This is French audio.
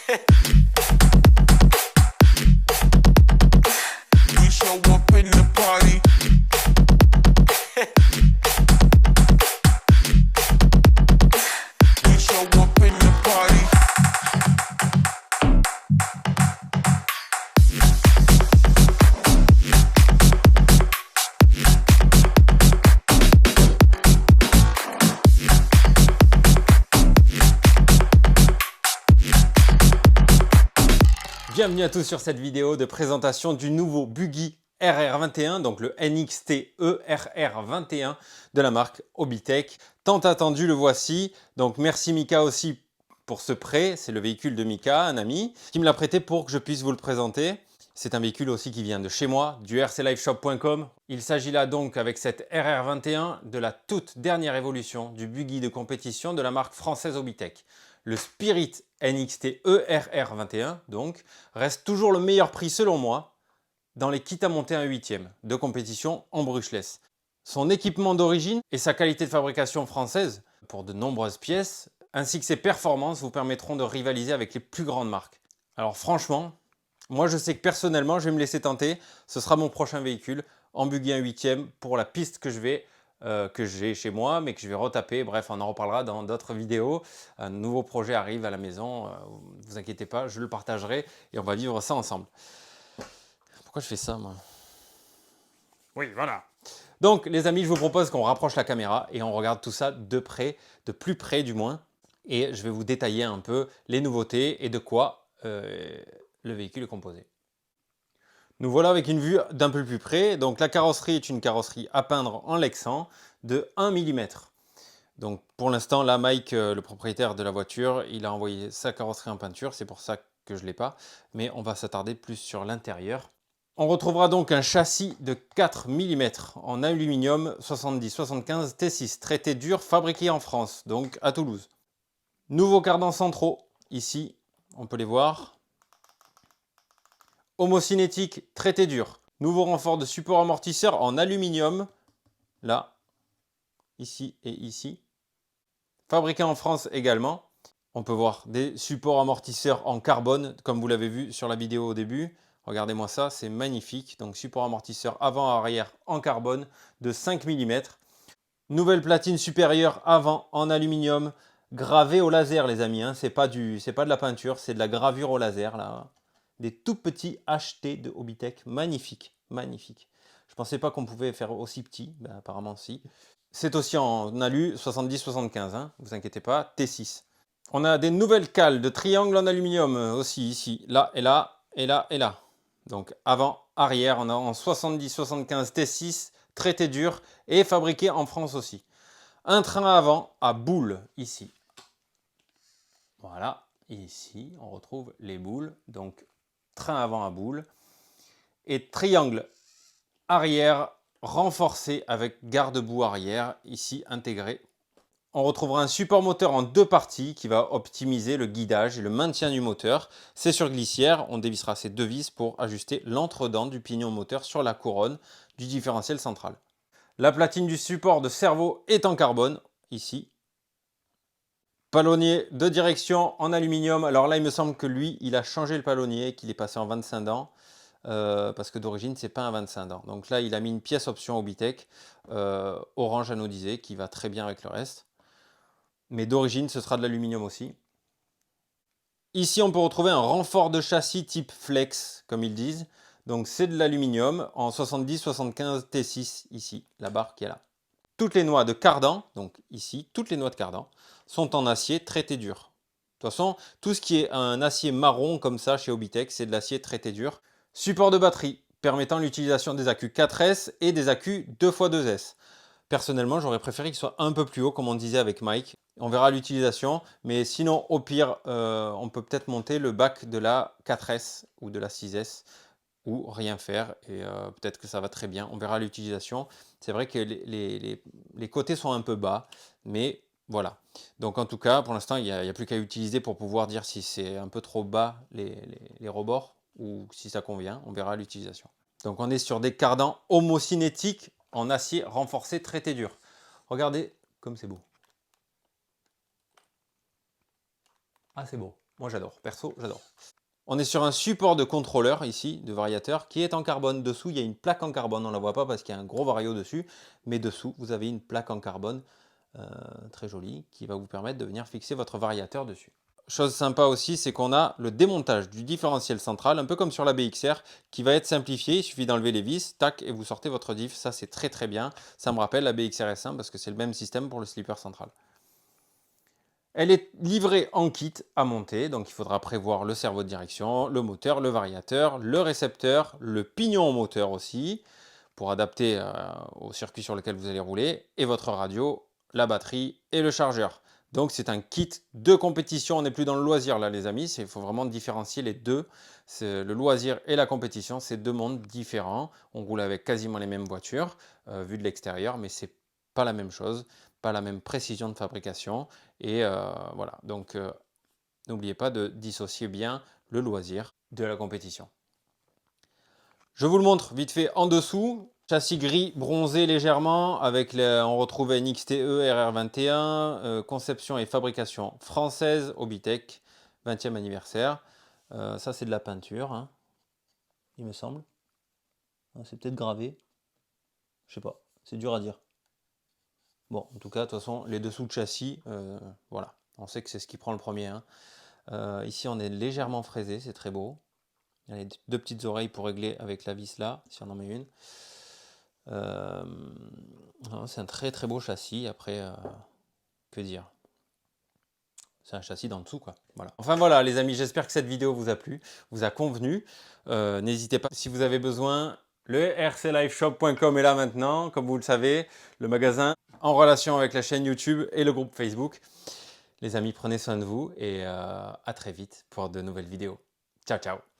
We show up in the party. We show up in the party. Bienvenue à tous sur cette vidéo de présentation du nouveau buggy RR21, donc le NXT ERR21 de la marque Hobbytech. Tant attendu, le voici. Donc merci Mika aussi pour ce prêt. C'est le véhicule de Mika, un ami, qui me l'a prêté pour que je puisse vous le présenter. C'est un véhicule aussi qui vient de chez moi, du rcliveshop.com. Il s'agit là donc avec cette RR21 de la toute dernière évolution du buggy de compétition de la marque française Hobbytech. Le Spirit NXT ERR21 donc reste toujours le meilleur prix selon moi dans les kits à monter un 8e de compétition en brushless. Son équipement d'origine et sa qualité de fabrication française pour de nombreuses pièces ainsi que ses performances vous permettront de rivaliser avec les plus grandes marques. Alors franchement, moi je sais que personnellement je vais me laisser tenter, ce sera mon prochain véhicule en buggy un 8e pour la piste que j'ai chez moi, mais que je vais retaper. Bref, on en reparlera dans d'autres vidéos. Un nouveau projet arrive à la maison, ne vous inquiétez pas, je le partagerai et on va vivre ça ensemble. Pourquoi je fais ça, moi? Oui, voilà. Donc, les amis, je vous propose qu'on rapproche la caméra et on regarde tout ça de près, de plus près du moins. Et je vais vous détailler un peu les nouveautés et de quoi le véhicule est composé. Nous voilà avec une vue d'un peu plus près. Donc la carrosserie est une carrosserie à peindre en Lexan de 1 mm. Donc pour l'instant, là, Mike, le propriétaire de la voiture, il a envoyé sa carrosserie en peinture. C'est pour ça que je ne l'ai pas. Mais on va s'attarder plus sur l'intérieur. On retrouvera donc un châssis de 4 mm en aluminium 70-75 T6, traité dur, fabriqué en France, donc à Toulouse. Nouveaux cardans centraux, ici, on peut les voir. Homocinétique, traité dur. Nouveau renfort de support amortisseur en aluminium, là, ici et ici. Fabriqué en France également. On peut voir des supports amortisseurs en carbone, comme vous l'avez vu sur la vidéo au début. Regardez-moi ça, c'est magnifique. Donc support amortisseur avant-arrière en carbone de 5 mm. Nouvelle platine supérieure avant en aluminium, gravée au laser les amis. Hein. C'est pas de la peinture, c'est de la gravure au laser là. Des tout petits HT de Hobbytech, magnifique, magnifique. Je ne pensais pas qu'on pouvait faire aussi petit, ben, apparemment si. C'est aussi en alu 70-75, hein, vous inquiétez pas, T6. On a des nouvelles cales de triangle en aluminium aussi ici, là et là, et là et là. Donc avant, arrière, on a en 70-75 T6, traité dur et fabriqué en France aussi. Un train avant à boule ici. Voilà, ici on retrouve les boules, donc train avant à boule et triangle arrière renforcé avec garde-boue arrière ici intégré. On retrouvera un support moteur en deux parties qui va optimiser le guidage et le maintien du moteur. C'est sur glissière, on dévissera ces deux vis pour ajuster l'entredent du pignon moteur sur la couronne du différentiel central. La platine du support de servo est en carbone, ici. Palonnier de direction en aluminium. Alors là, il me semble que lui, il a changé le palonnier, qu'il est passé en 25 dents. Parce que d'origine, c'est pas un 25 dents. Donc là, il a mis une pièce option Hobbytech, orange anodisé, qui va très bien avec le reste. Mais d'origine, ce sera de l'aluminium aussi. Ici, on peut retrouver un renfort de châssis type flex, comme ils disent. Donc c'est de l'aluminium en 70-75 T6, ici, la barre qui est là. Toutes les noix de cardan, donc ici, toutes les noix de cardan, sont en acier traité dur. De toute façon, tout ce qui est un acier marron comme ça chez Hobbytech, c'est de l'acier traité dur. Support de batterie, permettant l'utilisation des accus 4S et des accus 2x2S. Personnellement, j'aurais préféré qu'il soit un peu plus haut, comme on disait avec Mike. On verra l'utilisation, mais sinon, au pire, on peut peut-être monter le bac de la 4S ou de la 6S ou rien faire et peut-être que ça va très bien. On verra l'utilisation. C'est vrai que les côtés sont un peu bas, mais voilà. Donc en tout cas, pour l'instant, il n'y a plus qu'à utiliser pour pouvoir dire si c'est un peu trop bas les rebords ou si ça convient. On verra l'utilisation. Donc on est sur des cardans homocinétiques en acier renforcé traité dur. Regardez comme c'est beau. Ah, c'est beau. Moi j'adore, perso j'adore. On est sur un support de contrôleur ici, de variateur, qui est en carbone. Dessous, il y a une plaque en carbone. On ne la voit pas parce qu'il y a un gros vario dessus. Mais dessous, vous avez une plaque en carbone très jolie qui va vous permettre de venir fixer votre variateur dessus. Chose sympa aussi, c'est qu'on a le démontage du différentiel central, un peu comme sur la BXR, qui va être simplifié. Il suffit d'enlever les vis, tac, et vous sortez votre diff. Ça, c'est très très bien. Ça me rappelle la BXR S1 parce que c'est le même système pour le slipper central. Elle est livrée en kit à monter, donc il faudra prévoir le cerveau de direction, le moteur, le variateur, le récepteur, le pignon au moteur aussi, pour adapter au circuit sur lequel vous allez rouler, et votre radio, la batterie et le chargeur. Donc c'est un kit de compétition, on n'est plus dans le loisir là les amis, il faut vraiment différencier les deux. Le loisir et la compétition, c'est deux mondes différents. On roule avec quasiment les mêmes voitures, vues de l'extérieur, mais c'est pas la même chose, pas la même précision de fabrication. Et voilà, donc n'oubliez pas de dissocier bien le loisir de la compétition. Je vous le montre vite fait en dessous. Châssis gris bronzé légèrement, avec on retrouve NXTE RR21, conception et fabrication française, Obitech, 20e anniversaire. Ça c'est de la peinture, hein, il me semble. C'est peut-être gravé, je sais pas, c'est dur à dire. Bon, en tout cas, de toute façon, les dessous de châssis, voilà, on sait que c'est ce qui prend le premier. Hein. Ici, on est légèrement fraisé, c'est très beau. Il y a les deux petites oreilles pour régler avec la vis là, si on en met une. C'est un très très beau châssis. Après, que dire? C'est un châssis d'en dessous, quoi. Voilà. Enfin voilà, les amis, j'espère que cette vidéo vous a plu, vous a convenu. N'hésitez pas, si vous avez besoin, le rcliveshop.com est là maintenant, comme vous le savez, le magasin en relation avec la chaîne YouTube et le groupe Facebook. Les amis, prenez soin de vous et à très vite pour de nouvelles vidéos. Ciao, ciao!